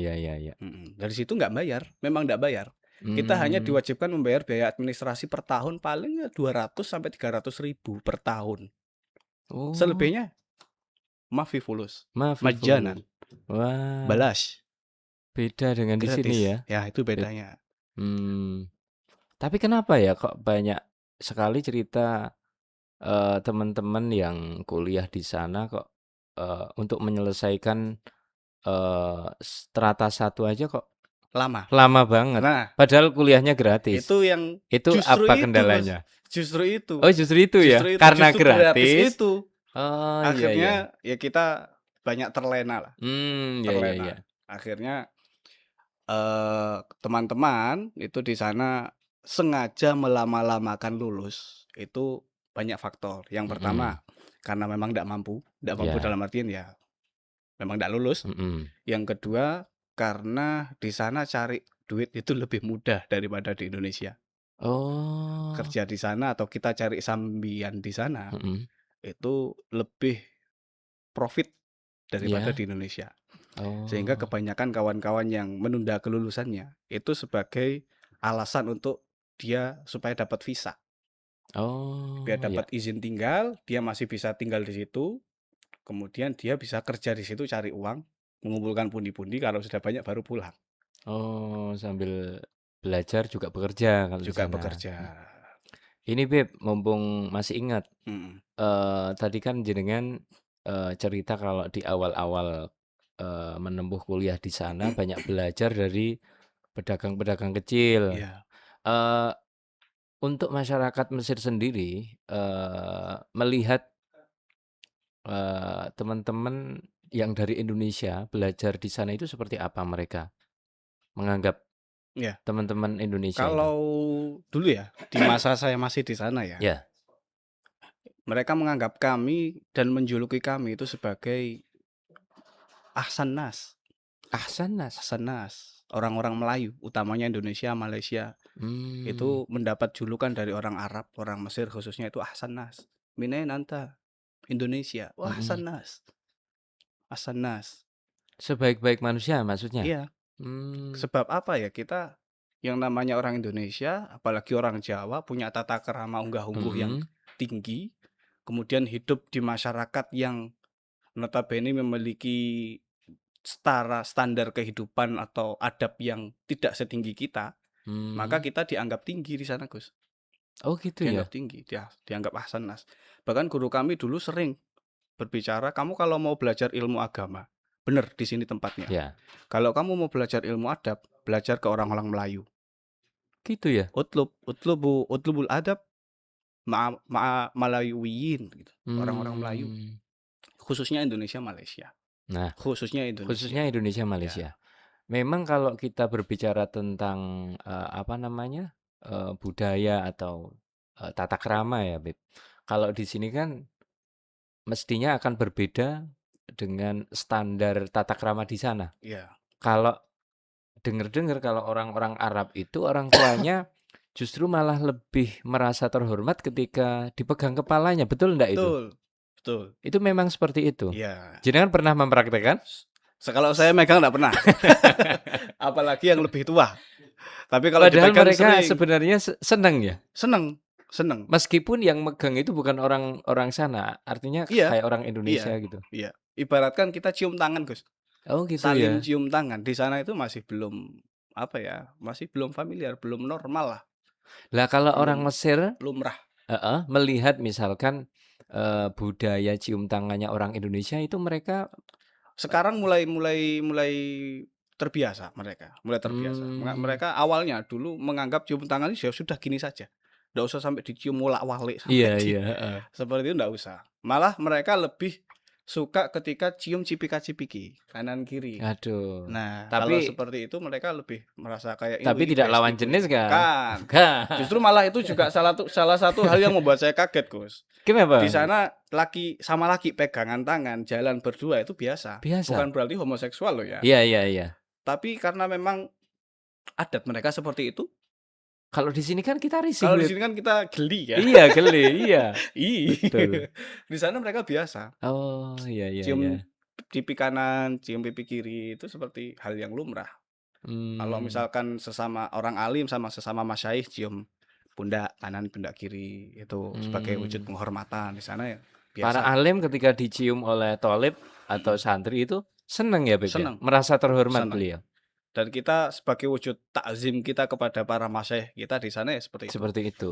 ya ya ya, Dari situ nggak bayar, memang nggak bayar. Kita hanya mmm, diwajibkan membayar biaya administrasi per tahun paling ya 200 sampai 300 ribu per tahun. oh, Selebihnya mafi fulus, Mafiful. majanan, Wah, balas, beda dengan di sini gratis. ya, Ya itu Beb? bedanya. Mmm, tapi kenapa ya kok banyak sekali cerita, teman-teman yang kuliah di sana kok, untuk menyelesaikan, strata 1 aja kok Lama. lama banget, Nah, padahal kuliahnya gratis. itu yang Itu justru apa itu, Gus. kendalanya? Justru itu. Oh, justru itu ya? Justru itu, Karena justru gratis gratis? itu. Oh, iya iya. Akhirnya ya kita banyak terlena lah, Ya ya terlena. ya. Akhirnya teman-teman itu di sana sengaja melama-lamakan lulus, itu banyak faktor. Yang Mhm, pertama, karena memang nggak mampu iya, dalam artian ya memang nggak lulus. mhm. Yang kedua, karena di sana cari duit itu lebih mudah daripada di Indonesia. Oh, Kerja di sana atau kita cari sambian di sana, mhm, itu lebih profit daripada iya? di Indonesia. Sehingga Oh, kebanyakan kawan-kawan yang menunda kelulusannya, itu sebagai alasan untuk dia supaya dapat visa. Biar oh, ya. dapat izin tinggal, dia masih bisa tinggal di situ, kemudian dia bisa kerja di situ cari uang, mengumpulkan pundi-pundi, kalau sudah banyak baru pulang, Oh, sambil belajar juga bekerja kalau di juga sana. bekerja. Ini Beb, mumpung masih ingat, Mhm, tadi kan jenengan, cerita kalau di awal-awal, menempuh kuliah di sana banyak belajar dari pedagang-pedagang kecil. iya Eee, untuk masyarakat Mesir sendiri, melihat, teman-teman yang dari Indonesia belajar di sana itu seperti apa mereka menganggap iya. teman-teman Indonesia itu? Kalau dulu ya, di masa saya masih di sana ya, Ya, mereka menganggap kami dan menjuluki kami itu sebagai Ahsan Nas. Ahsanas. Ahsan Nas, orang-orang Melayu, utamanya Indonesia, Malaysia, Mmm, itu mendapat julukan dari orang Arab, orang Mesir khususnya itu Ahsan Nas. "Minain anta?" "Indonesia." "Wah, mhm. Ahsan Nas, Ahsan Nas." Sebaik-baik manusia maksudnya? Iya, Mmm, sebab apa ya, kita yang namanya orang Indonesia, apalagi orang Jawa, punya tata krama unggah-ungguh yang mhm, tinggi, kemudian hidup di masyarakat yang notabene memiliki standar kehidupan atau adab yang tidak setinggi kita, maka mmm. kita dianggap tinggi di sana, Gus. Oh gitu Dianggap ya? tinggi, dianggap ahsan nas. Bahkan guru kami dulu sering berbicara, "Kamu kalau mau belajar ilmu agama, bener di sini tempatnya. Ya, Kalau kamu mau belajar ilmu adab, belajar ke orang-orang Melayu. gitu ya? Utlubul adab ma'a Malayuwiyin," gitu. Orang-orang Melayu, Mmm. khususnya Indonesia, Malaysia. Nah, Khususnya khususnya Indonesia, Indonesia, ya. Malaysia. Memang kalau kita berbicara tentang, apa namanya, budaya atau, tata krama ya, Beb. Kalau di sini kan mestinya akan berbeda dengan standar tata krama di sana. Iya, Kalau dengar-dengar kalau orang-orang Arab itu orang tuanya justru malah lebih merasa terhormat ketika dipegang kepalanya, betul enggak itu? betul, betul. Itu memang seperti itu? Iya. Jenengan pernah mempraktekkan? Kalau saya megang nggak pernah, apalagi yang lebih tua. Tapi kalau Padahal dipegang mereka sering, sebenarnya senang ya? seneng, seneng. Meskipun yang megang itu bukan orang sana, artinya Iya, kayak orang iya, Indonesia gitu? iya. Ibaratkan kita cium tangan, Gus. Oh gitu Saling ya? cium tangan. Di sana itu masih belum, apa ya, masih belum familiar, belum normal lah, Lah kalau orang belum Mesir lumrah. heeh, melihat misalkan, budaya cium tangannya orang Indonesia itu mereka Sekarang mulai mulai mulai terbiasa mereka, mulai terbiasa. mmm, Mereka awalnya dulu menganggap cium tangan itu ya sudah gini saja, nggak usah sampai dicium wolak-walik iya sampai di iya, heeh. seperti itu nggak usah. Malah mereka lebih suka ketika cium cipika-cipiki, kanan kiri. Aduh, Nah, kalau tapi seperti itu mereka lebih merasa kayak, tapi ini tidak lawan bestiku jenis ini." kan? Bukan, Bukan. justru malah itu juga salah satu hal yang membuat saya kaget, Gus. Di Kenapa? sana laki sama laki pegangan tangan, jalan berdua itu biasa. Bukan Biasa? berarti homoseksual loh ya. Iya iya iya. Tapi karena memang adat mereka seperti itu, Kalau di sini kan kita risih, kalau di Beb. sini kan kita geli ya. Iya geli, iya, betul. Di sana mereka biasa. Oh, iya iya Cium iya. pipi kanan, cium pipi kiri itu seperti hal yang lumrah. Kalau Mmm, misalkan sesama orang alim sama sesama masyayikh cium pundak kanan, pundak kiri itu sebagai wujud mmm. penghormatan. Di sana ya Para biasa. alim ketika dicium oleh thalib atau Mhm. santri itu seneng ya, Beb, ya? Seneng, Merasa terhormat seneng. beliau? Dan kita sebagai wujud takzim kita kepada para masyayikh kita di sana ya seperti itu. Seperti itu.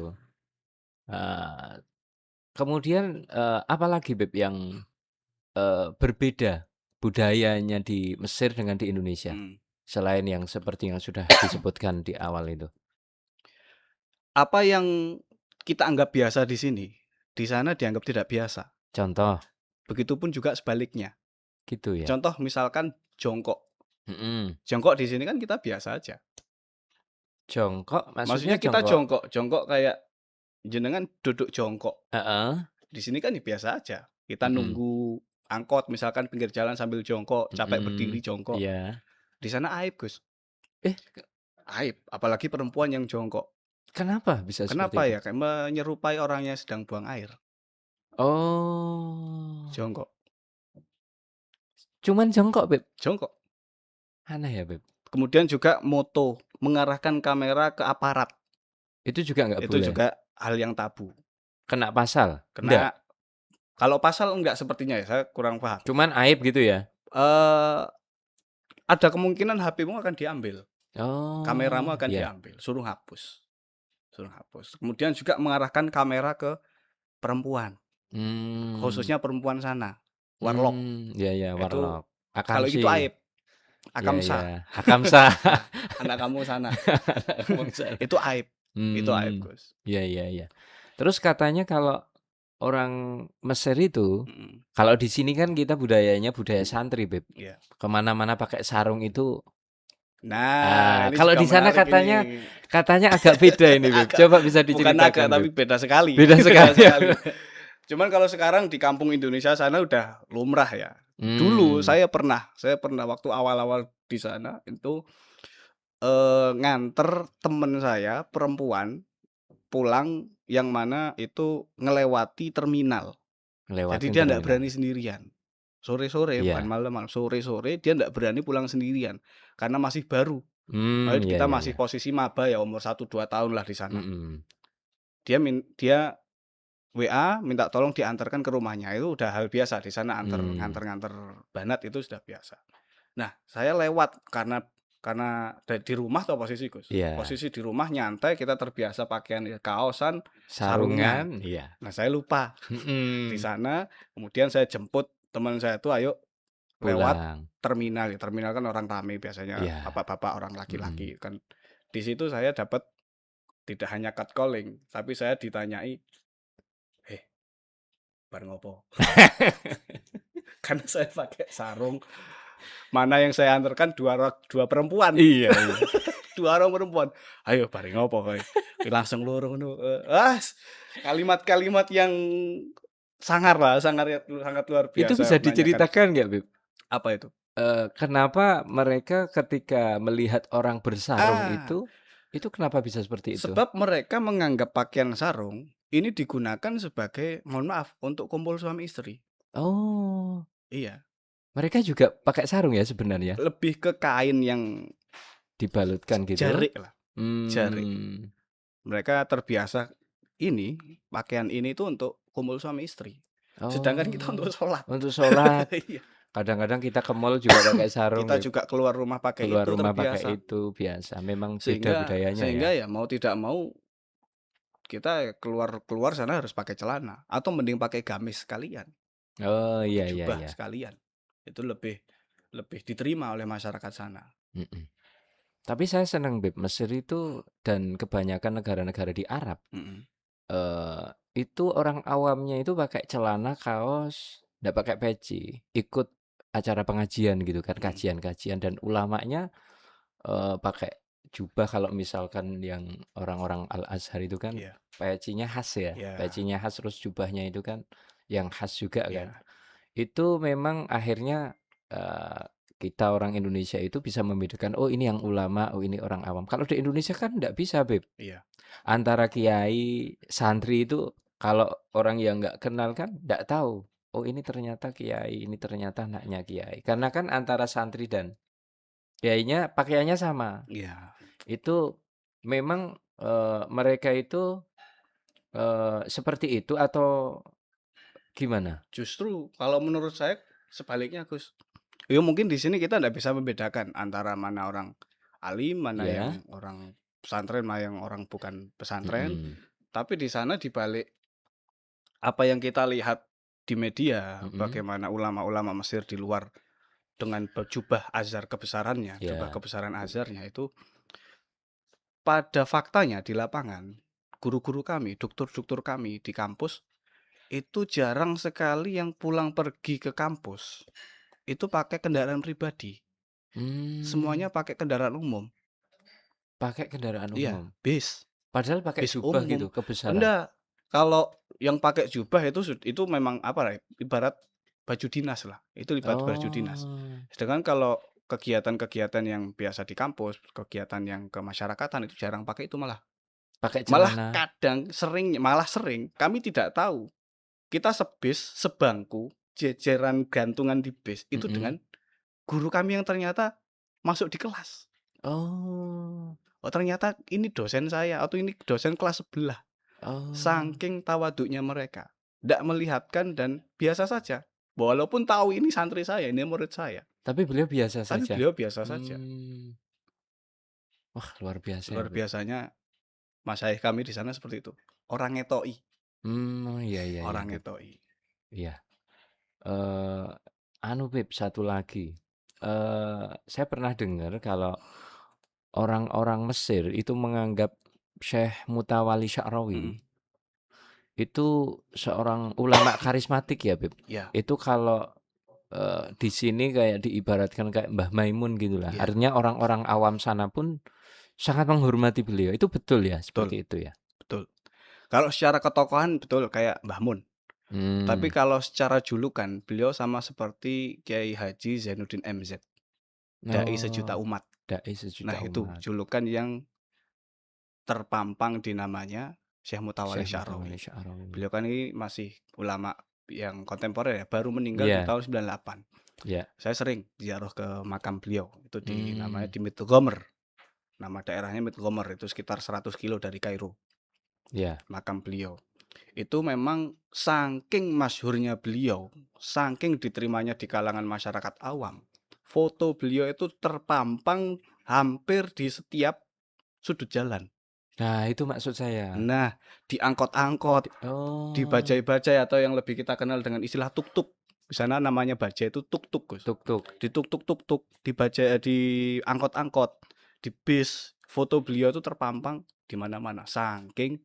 Eee, kemudian, apalagi Beb yang, berbeda budayanya di Mesir dengan di Indonesia? Mhm. Selain yang seperti yang sudah disebutkan di awal itu. Apa yang kita anggap biasa di sini, di sana dianggap tidak biasa. Contoh, Begitupun juga sebaliknya. gitu ya? Contoh misalkan jongkok. Mhm. Jongkok di sini kan kita biasa aja. Jongkok maksudnya Maksudnya kita jongkok jongkok, jongkok kayak jenengan duduk jongkok. heeh, Di sini kan ya biasa aja. Kita mhm, nunggu angkot misalkan pinggir jalan sambil jongkok, capek berdiri mhm, jongkok. iya. Di sana aib, Gus. Eh, Aib, apalagi perempuan yang jongkok. kenapa bisa seperti Kenapa itu? ya? Kayak menyerupai orang yang sedang buang air. Oh, Jongkok. cuman jongkok, Beb? Jongkok. Aneh ya, Beb? Kemudian juga moto, mengarahkan kamera ke aparat. Itu juga nggak Itu boleh? juga hal yang tabu. Kena pasal? Nggak? Kena kalau pasal enggak sepertinya ya, saya kurang paham. Cuman aib gitu ya? Eee, ada kemungkinan HP-mu akan diambil, kameramu Oh, akan iya. diambil, suruh hapus, suruh hapus. Kemudian juga mengarahkan kamera ke perempuan, Mmm, khususnya perempuan sana, warlock. iya iya, Itu warlock. kalau Akamsi. itu aib, Iya iya, akamsa. Hakamsa. Anak kamu sana, Hakamsa. itu aib, itu aib, Mmm, Gus. iya iya iya. Terus katanya kalau orang Mesir itu, Mhm, kalau di sini kan kita budayanya budaya santri, Beb. iya. Ke mana-mana pakai sarung itu Nah, ini kalau juga di sana menarik ini. katanya agak beda ini, Beb. Agak Coba bisa bukan agak, diceritakan, Beb. tapi beda sekali, Beda beda sekali. sekali. Cuman kalau sekarang di kampung Indonesia sana udah lumrah ya. Dulu Mmm, saya pernah waktu awal-awal di sana itu, nganter temen saya perempuan pulang yang mana itu ngelewati terminal. Jadi ngelewatin dia ndak terminal. berani sendirian. Sore-sore, bukan Iya. malam-malam, sore-sore dia ndak berani pulang sendirian karena masih baru. Iya Kita iya masih iya. posisi maba ya, umur 1, 2 tahun lah di sana. Mhm. Dia WA minta tolong diantarkan ke rumahnya, itu udah hal biasa di sana, Mmm, nganter-nganter banat itu sudah biasa. Nah, saya lewat karena di rumah toh posisi, Gus. iya. Posisi di rumah nyantai, kita terbiasa pakaian ya kaosan, sarungan. Sarungan, iya. Nah, saya lupa di Mhm. sana, kemudian saya jemput teman saya itu, "Ayo lewat Pulang. terminal." Ya terminal kan orang ramai biasanya, Iya. bapak-bapak, orang Mhm. laki-laki kan. Di situ saya dapat tidak hanya catcalling, tapi saya ditanyai, "Heh, bar ngopo?" Karena saya pakai sarung, mana yang saya antarkan dua perempuan, Iya iya. 2 orang perempuan. "Ayo bar ngopo kowe?" langsung loro ngono, kalimat-kalimat yang sangat luar Itu biasa bisa menanyakan, diceritakan nggak, Beb? apa itu? Kenapa mereka ketika melihat orang bersarung Ah, itu kenapa bisa seperti itu? sebab mereka menganggap pakaian sarung ini digunakan sebagai, mohon maaf, untuk kumpul suami istri. Oh, Iya, mereka juga pakai sarung ya sebenarnya? lebih ke kain yang Dibalutkan gitu? jarik lah, jarik. Mmm, Mereka terbiasa ini, pakaian ini tuh untuk kumpul suami istri. Sedangkan kita oh, untuk sholat. untuk sholat. Iya. Kadang-kadang kita ke mall juga pakai sarung, Kita Beb. juga keluar rumah pakai Keluar itu rumah pakai terbiasa. itu, biasa. Memang beda Sehingga budayanya ya? sehingga ya mau tidak mau kita keluar sana harus pakai celana atau mending pakai gamis sekalian, Oh, pakai iya iya jubah iya. sekalian. Itu lebih lebih diterima oleh masyarakat sana. Mhm. Tapi saya senang, Beb, Mesir itu dan kebanyakan negara-negara di Arab, Mhm. eee, itu orang awamnya itu pakai celana, kaos, nggak pakai peci, ikut acara pengajian gitu kan, Mhm. kajian-kajian dan ulamanya, pakai jubah kalau misalkan yang orang-orang Al-Azhar itu kan Iya. pecinya khas ya, Iya. pecinya khas terus jubahnya itu kan yang khas juga kan. Iya. Itu memang akhirnya, eee, kita orang Indonesia itu bisa membedakan, oh ini yang ulama, oh ini orang awam. Kalau di Indonesia kan nggak bisa, Beb. Iya. Antara kiai, santri itu kalau orang yang nggak kenal kan nggak tahu, oh ini ternyata kiai, ini ternyata anaknya kiai. Karena kan antara santri dan kiainya pakaiannya sama. Iya. Itu memang, mereka itu, seperti itu atau gimana? Justru kalau menurut saya sebaliknya, Gus. Ya mungkin di sini kita nggak bisa membedakan antara mana orang alim, mana Ya? yang orang pesantren, mana yang orang bukan pesantren. Mhm Tapi di sana di balik apa yang kita lihat di media, mhm, bagaimana ulama-ulama Mesir di luar dengan jubah azhar kebesarannya, jubah ya. kebesaran azharnya itu, pada faktanya di lapangan, guru-guru kami, dokter-dokter kami di kampus itu jarang sekali yang pulang pergi ke kampus itu pakai kendaraan pribadi. Mmm, Semuanya pakai kendaraan umum. pakai kendaraan Iya, umum. bis, Padahal pakai bis jubah gitu, umum. kebesaran? Enggak, kalau yang pakai jubah itu memang apa ya, ibarat baju dinas lah, itu ibarat baju dinas. Oh, Sedangkan kalau kegiatan-kegiatan yang biasa di kampus, kegiatan yang kemasyarakatan itu jarang pakai itu malah. pakai Malah celana malah sering kami tidak tahu, kita sebis, sebangku, jejeran gantungan di bis itu mhm. dengan guru kami yang ternyata masuk di kelas. Oh Oh ternyata ini dosen saya atau ini dosen kelas sebelah. oh, Saking tawaduknya mereka. Ndak melihatkan dan biasa saja. Walaupun tahu ini santri saya, ini murid saya. tapi beliau biasa Tapi saja? beliau biasa saja. Mmm, wah luar biasa ya, Luar Beb. biasanya masyayikh kami di sana seperti itu. Orang ngetoi, Oh, iya iya iya, orang Beb, ngetoi. iya. Eee, anu Beb, satu lagi, saya pernah dengar kalau orang-orang Mesir itu menganggap Syekh Mutawalli Mhm. Sya'rawi itu seorang ulama karismatik ya, Beb. Iya, Itu kalau, di sini kayak diibaratkan kayak Mbah Maimun gitulah. iya, Artinya orang-orang awam sana pun sangat menghormati beliau. Itu betul ya, betul, seperti itu ya? betul. Kalau secara ketokohan betul kayak Mbah Mun. Tapi Mmm, kalau secara julukan, beliau sama seperti Kiai Haji Zainuddin MZ, Dai oh, Sejuta Umat. dai Nah, sejuta itu umat, julukan yang terpampang di namanya Syekh Mutawalli Syekh Mutawalli Sya'rawi. Sya'rawi. Beliau kan ini masih ulama yang kontemporer ya, baru meninggal di Iya tahun 98. iya, Saya sering ziarah ke makam beliau, itu namanya mmm, di Mitghomer. Nama daerahnya Mitghomer, itu sekitar 100 kilo dari Kairo, iya. makam beliau. Itu memang saking masyhurnya beliau, saking diterimanya di kalangan masyarakat awam, foto beliau itu terpampang hampir di setiap sudut jalan. Nah, itu maksud saya. Nah, di angkot-angkot, di Oh, bajai-bajai atau yang lebih kita kenal dengan istilah tuk-tuk. Di sana namanya bajai itu tuk-tuk, Gus. tuk-tuk. Di tuk-tuk tuk-tuk, di bajai di angkot-angkot, di bis, foto beliau itu terpampang di mana-mana, saking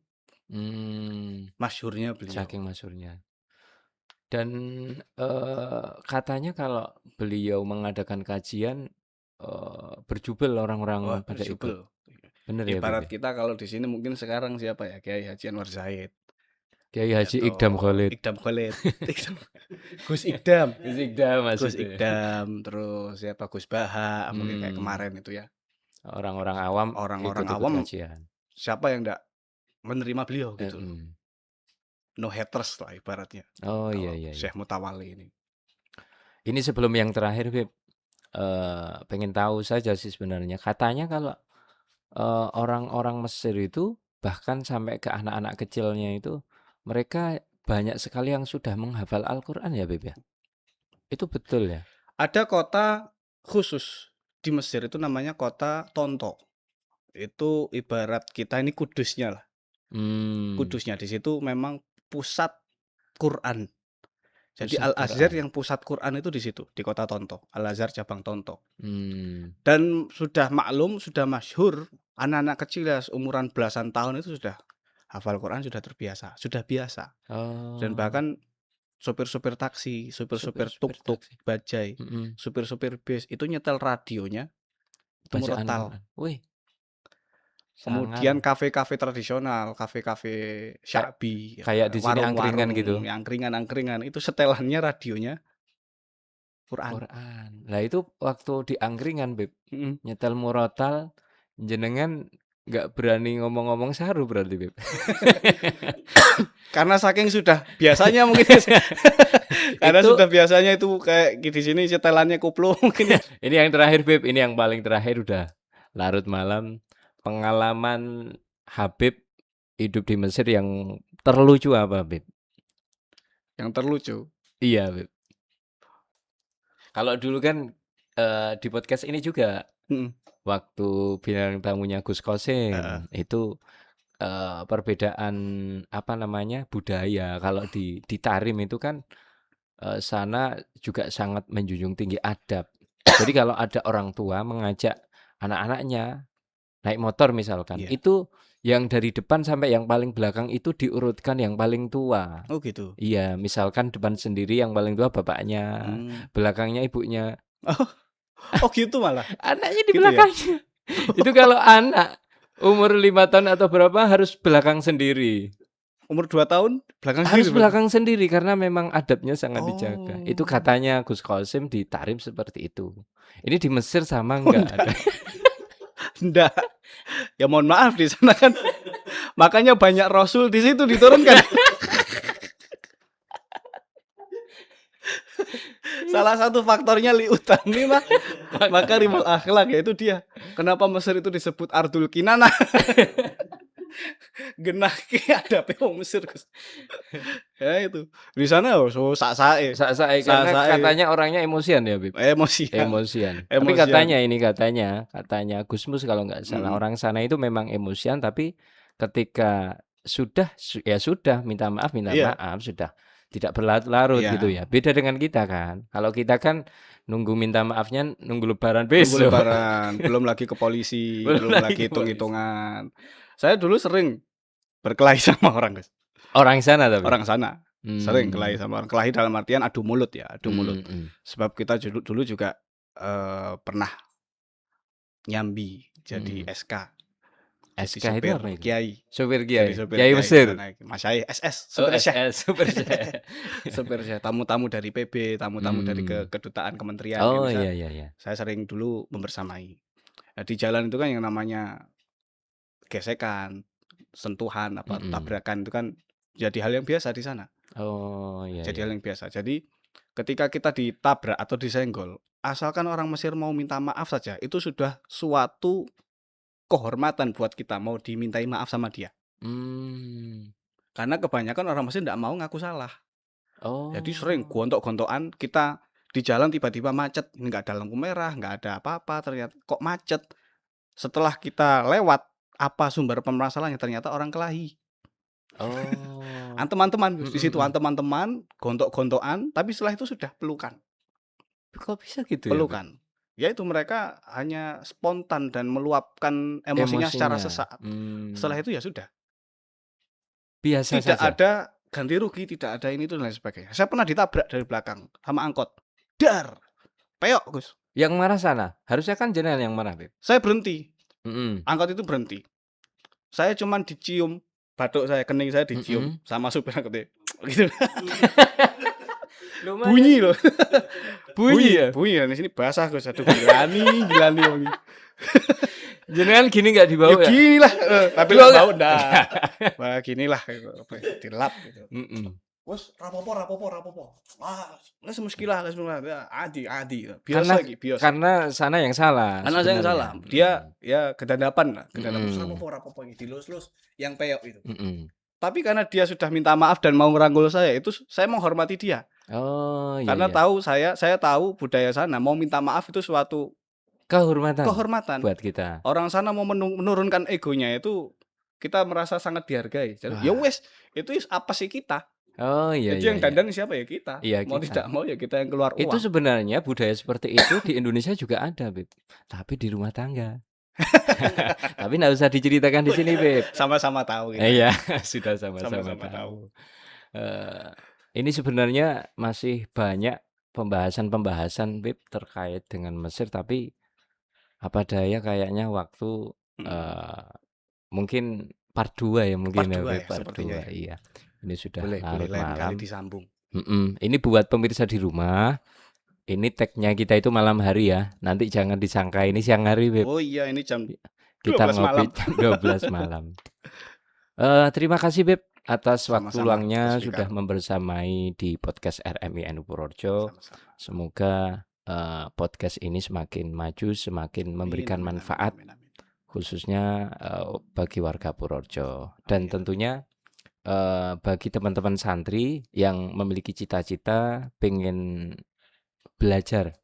Mmm, masyhurnya beliau. saking masyhurnya. Dan, katanya kalau beliau mengadakan kajian, berjubel Wah, orang-orang pada ikut. berjubel. Bener ya, Beb, Ibarat ya? kita kalau di sini mungkin sekarang siapa ya? Kiai Haji Anwar Zaid Kiai Haji Ikdam atau Khalid. Ikdam Khalid, Gus Ikdam, Gus Ikdam Gus maksudnya. Ikdam, terus siapa Gus Baha, mungkin kayak Hmm, kemarin itu ya. orang-orang awam Orang-orang ikut-ikut awam kajian. siapa yang enggak menerima beliau gitu loh. Mm. No haters lah ibaratnya. Oh iya Kalau iya iya. Syekh Mutawalli ini. Ini sebelum yang terakhir, Beb, pengen tahu saja sih sebenarnya. Katanya kalau orang-orang Mesir itu bahkan sampai ke anak-anak kecilnya itu mereka banyak sekali yang sudah menghafal Al-Quran ya, Beb ya? Itu betul ya? Ada kota khusus di Mesir itu namanya kota Tonto. Itu ibarat kita ini kudusnya lah. Hmm, Kudusnya di situ memang pusat Quran. Jadi pusat Al-Azhar Quran. yang pusat Quran itu di situ, di kota Tonto. Al-Azhar cabang Tonto. Hmm, Dan sudah maklum, sudah masyhur, anak-anak kecil ya umuran belasan tahun itu sudah hafal Quran, sudah terbiasa, sudah biasa. Dan oh, bahkan sopir-sopir taksi, sopir-sopir supir-supir tuk-tuk, taksi. bajai, Mm-mm. supir-supir bis itu nyetel radionya itu Bacaan murotal. Quran. Wih, Kemudian sangar. kafe-kafe tradisional, kafe-kafe Kayak Sya'bi, kayak di sini angkringan warung-warung gitu. yang angkringan-angkringan itu setelannya radionya Quran. Quran. Lah itu waktu di angkringan, Beb, Mhm. nyetel murotal, jenengan nggak berani ngomong-ngomong saru berarti, Beb. Karena saking sudah biasanya mungkin ya, karena Itu sudah biasanya itu kayak di sini setelannya koplo mungkin ya. ini yang terakhir, Beb, ini yang paling terakhir udah larut malam. Pengalaman Habib hidup di Mesir yang terlucu apa, Beb? Yang terlucu. Iya, Beb. Kalau dulu kan di podcast ini juga Mhm. waktu bintang tamunya Gus Heeh. Kosim itu perbedaan apa namanya budaya. Kalau di Tarim itu kan sana juga sangat menjunjung tinggi adab. Jadi kalau ada orang tua mengajak anak-anaknya naik motor misalkan, Iya. itu yang dari depan sampai yang paling belakang itu diurutkan yang paling tua. Oh gitu. Iya, misalkan depan sendiri yang paling tua bapaknya, Hmm. belakangnya ibunya, Oh, oh gitu malah. anaknya di Gitu ya. belakangnya. Itu kalau anak umur 5 tahun atau berapa harus belakang sendiri. Umur 2 tahun belakang Harus sendiri berarti. belakang sendiri karena memang adabnya sangat dijaga. Itu Oh. katanya Gus Qasim di Tarim seperti itu. Ini di Mesir sama Oh enggak ada? enggak. Enggak. Ya mohon maaf di sana kan. Makanya banyak rasul di situ diturunkan. Salah satu faktornya liutami makarimul akhlak yaitu dia. Kenapa Mesir itu disebut Ardul Kinanah? Genake adabe wong Mesir, Gus. Ya itu. Di sana so sak-sake. Sak-sake karena katanya orangnya emosian ya, Bib. Emosian. Emosian. Tapi Emosian. katanya Gusmus kalau nggak salah Mm-mm. orang sana itu memang emosian tapi ketika sudah ya sudah minta Iya. maaf sudah tidak berlarut-larut gitu Iya. ya. Beda dengan kita kan. Kalau kita kan nunggu minta maafnya nunggu lebaran Nunggu besok. lebaran, belum lagi ke polisi, Belum belum lagi lagi ke polisi. hitung-hitungan. Saya dulu sering berkelahi sama orang, Gus. Orang sana tapi. Orang sana. Sering kelahi Hmm. sama orang. Kelahi dalam artian adu mulut ya, adu mulut. Hmm. Sebab kita dulu juga pernah nyambi jadi Hmm. SK. Jadi SK itu supir apa itu? kiai. Supir Jadi kiai. supir Kiai kiai di Mesir. sana. Masyayikh SS, Oh, supir syekh. SS, supir syekh. Supir syekh, tamu-tamu dari PB, tamu-tamu dari Hmm. kedutaan kementerian Oh itu iya. saya sering dulu membersamai. Nah, di jalan itu kan yang namanya gesekan, sentuhan, apa Mm-mm. tabrakan itu kan jadi hal yang biasa di sana. Oh iya Jadi iya. hal yang biasa. Jadi ketika kita ditabrak atau disenggol, asalkan orang Mesir mau minta maaf saja, itu sudah suatu kehormatan buat kita mau dimintai maaf sama dia. Hmm. Karena kebanyakan orang Mesir tidak mau ngaku salah. Jadi sering Oh. gontok-gontokan kita di jalan tiba-tiba macet, nggak ada lampu merah, nggak ada apa-apa, ternyata kok macet. Setelah kita lewat, apa sumber permasalahannya? Ternyata orang kelahi. Oh. Teman-teman di situ, Mm-mm. teman-teman gontok-gontokan, tapi setelah itu sudah pelukan. Kok bisa gitu ya, Beb? Pelukan. Yaitu mereka hanya spontan dan meluapkan emosinya secara Emosinya. sesaat. Setelah Hmm. itu ya sudah. Biasa Tidak saja. ada ganti rugi, tidak ada ini itu dan lain sebagainya. Saya pernah ditabrak dari belakang sama angkot. Dar. Peok, Gus. Yang marah sana. Harusnya kan jenengan yang marah, Beb. Saya berhenti. Mhm. Angkot itu berhenti. Saya cuman dicium batuk saya, kening saya dicium Mhm. sama supir angkotnya, gitu. Lumayan Bunyi sih. loh. Bunyi ya? Bunyi dan di sini basah Gus. Aduh gilani wangi. Jenengan gini nggak Ya dibau ya? gini lah, tapi Dibau lek nggak? bau ndak. Wah gini lah, apa ya, dilap gitu. Mhm. Wes rapopo. Wes muskilah. Ya, adi. Karena Biasa iki, biasa. karena sana yang salah Karena saya yang sebenarnya. salah. Dia ya kedandapan lah, kedandapan. Terus Mhm. rapopo iki dilus-lus yang peyok itu. Mhm. Tapi karena dia sudah minta maaf dan mau ngerangkul saya, itu saya menghormati dia. Oh, iya Karena iya. tahu saya tahu budaya sana mau minta maaf itu suatu Kehormatan kehormatan. buat kita. Orang sana mau menurunkan egonya itu kita merasa sangat dihargai. Jadi ya Wah. wes, itu apa sih kita? Oh, iya Itu iya yang iya. dandan siapa ya kita. Iya, Mau kita. tidak mau ya kita yang keluar Itu uang. sebenarnya budaya seperti itu di Indonesia juga ada, Beb. Tapi di rumah tangga. Tapi nggak usah diceritakan di sini, Beb. Sama-sama tahu kita. Iya, sudah sama-sama Sama-sama tahu. tahu. Ini sebenarnya masih banyak pembahasan-pembahasan, Beb, terkait dengan Mesir, tapi apa daya kayaknya waktu mungkin part 2 ya mungkin Part ya, 2 Beb, ya part sepertinya 2. ya. Iya. Ini sudah Boleh larut lain kali malam. disambung. Ini buat pemirsa di rumah. Ini tag-nya kita itu malam hari ya. Nanti jangan disangka ini siang hari, Beb. Oh iya, ini jam Kita 12 ngopi malam. jam 12 malam. Terima kasih, Beb, atas waktu Sama-sama, luangnya Mas sudah Fikar. membersamai di podcast RMIN Purworejo. Sama-sama. Semoga podcast ini semakin maju, semakin memberikan Amin. manfaat khususnya bagi warga Purworejo. Dan tentunya bagi teman-teman santri yang memiliki cita-cita pengen belajar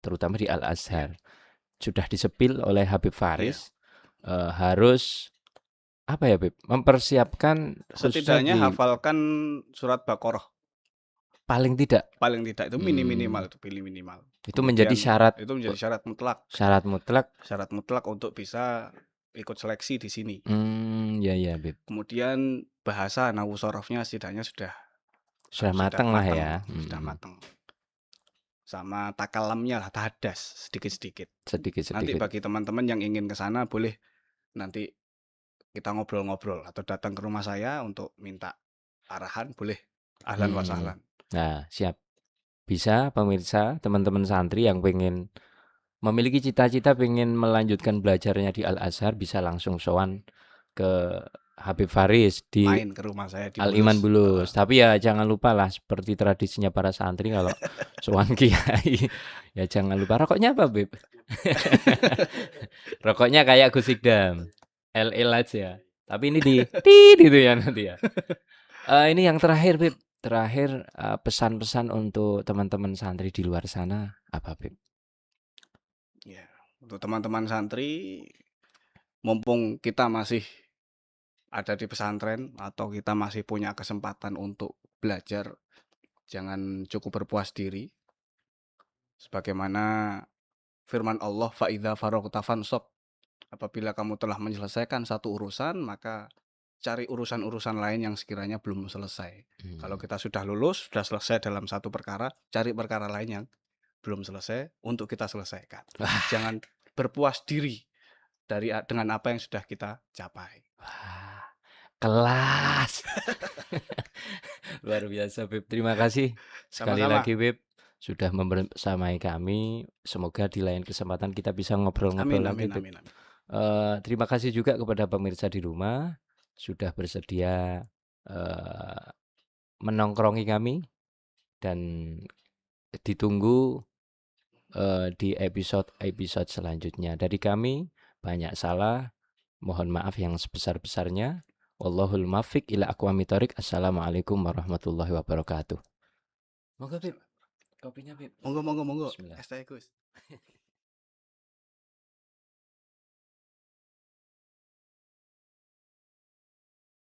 terutama di Al-Azhar. Sudah disepil oleh Habib Faris. Harus apa ya, Beb? Mempersiapkan setidaknya hafalkan surat Baqarah. Paling tidak itu minimal itu pilih minimal. Itu menjadi syarat. Itu menjadi syarat mutlak. Syarat mutlak untuk bisa ikut seleksi di sini. Ya, Beb. Kemudian bahasa nahwu sorofnya setidaknya sudah matang lah ya. Sudah matang. Sama takalamnya lah, tahadas sedikit-sedikit. Nanti bagi teman-teman yang ingin ke sana boleh nanti kita ngobrol-ngobrol atau datang ke rumah saya untuk minta arahan, boleh. Ahlan wa sahlan. Nah, siap. Bisa pemirsa, teman-teman santri yang pengen memiliki cita-cita pengen melanjutkan belajarnya di Al-Azhar bisa langsung sowan ke Habib Faris di main ke rumah saya di Al-Iman Bulus. Tapi ya jangan lupa lah seperti tradisinya para santri kalau sowan kiai ya jangan lupa rokoknya apa, Beb? Rokoknya kayak Gus Ikdam. LL aja. Tapi ini di tit gitu ya nanti ya. Ini yang terakhir, Beb. Terakhir pesan-pesan untuk teman-teman santri di luar sana apa, Beb? Ya, untuk teman-teman santri, mumpung kita masih ada di pesantren atau kita masih punya kesempatan untuk belajar, jangan cukup berpuas diri. Sebagaimana firman Allah, fa idza faragta fansab. Apabila kamu telah menyelesaikan satu urusan, maka cari urusan-urusan lain yang sekiranya belum selesai. Kalau kita sudah lulus, sudah selesai dalam satu perkara, cari perkara lain yang belum selesai untuk kita selesaikan. Jangan berpuas diri dengan apa yang sudah kita capai. Wah, kelas. Luar biasa, Beb. Terima kasih sekali lagi, Beb, sudah membersamai kami. Semoga di lain kesempatan kita bisa ngobrol-ngobrol lagi, Beb. Amin. Terima kasih juga kepada pemirsa di rumah sudah bersedia menongkrongi kami dan ditunggu di episode selanjutnya. Dari kami banyak salah, mohon maaf yang sebesar-besarnya. Wallahul muwaffiq ila aqwamit thoriq. Assalamualaikum warahmatullahi wabarakatuh. Monggo, Beb. Kopinya, Beb. Monggo. Bismillah. Es teh, Gus.